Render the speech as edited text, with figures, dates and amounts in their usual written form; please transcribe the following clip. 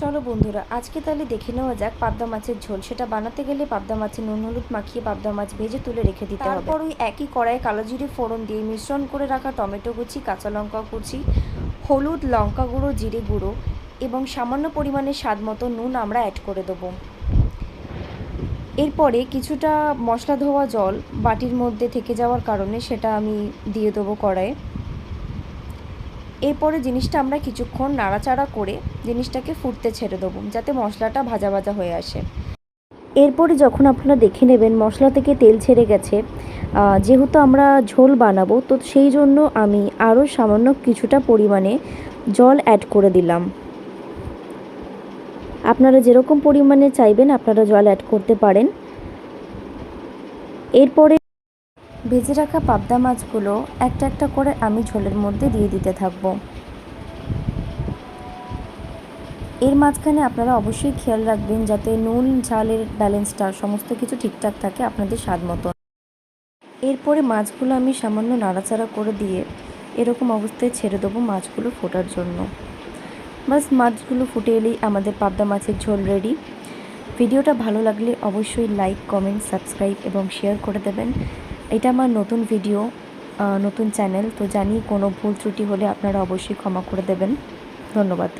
চলো বন্ধুরা, আজকে তাহলে দেখে নেওয়া যাক পাবদা মাছের ঝোল। সেটা বানাতে গেলে পাবদা মাছে নুন হলুদ মাখিয়ে পাবদা মাছ ভেজে তুলে রেখে দিতে হবে। তারপর ওই একই কড়াইয়ে কালো জিরে ফোড়ন দিয়ে মিশ্রণ করে রাখা টমেটো কুচি, কাঁচা লঙ্কা কুচি, হলুদ, লঙ্কা গুঁড়ো, জিরে গুঁড়ো এবং সামান্য পরিমাণে স্বাদ মতো নুন আমরা অ্যাড করে দেবো। এরপরে কিছুটা মশলা ধোয়া জল বাটির মধ্যে থেকে যাওয়ার কারণে সেটা আমি দিয়ে দেবো কড়াইয়ে। এরপরে জিনিসটা আমরা কিছুক্ষণ নাড়াচাড়া করে জিনিসটাকে ফুটতে ছেড়ে দেবো, যাতে মশলাটা ভাজা ভাজা হয়ে আসে। এরপরে যখন আপনারা দেখে নেবেন মশলা থেকে তেল ছেড়ে গেছে, যেহেতু আমরা ঝোল বানাবো তো সেই জন্য আমি আরও সামান্য কিছুটা পরিমাণে জল অ্যাড করে দিলাম। আপনারা যেরকম পরিমাণে চাইবেন আপনারা জল অ্যাড করতে পারেন। এরপরে ভেজে রাখা পাবদা মাছগুলো একটা একটা করে আমি ঝোলের মধ্যে দিয়ে দিতে থাকবো। এর মাঝখানে আপনারা অবশ্যই খেয়াল রাখবেন যাতে নুন ঝালের ব্যালেন্সটা সমস্ত কিছু ঠিকঠাক থাকে আপনাদের স্বাদ মতো। এরপরে মাছগুলো আমি সামান্য নাড়াচাড়া করে দিয়ে এরকম অবস্থায় ছেড়ে দেবো মাছগুলো ফোটার জন্য। বাস মাছগুলো ফুটে এলেই আমাদের পাবদা মাছের ঝোল রেডি। ভিডিওটা ভালো লাগলে অবশ্যই লাইক, কমেন্ট, সাবস্ক্রাইব এবং শেয়ার করে দেবেন। এটা আমার নতুন ভিডিও, নতুন চ্যানেল, তো জানি কোনো ভুল ত্রুটি হলে আপনারা অবশ্যই ক্ষমা করে দেবেন। ধন্যবাদ।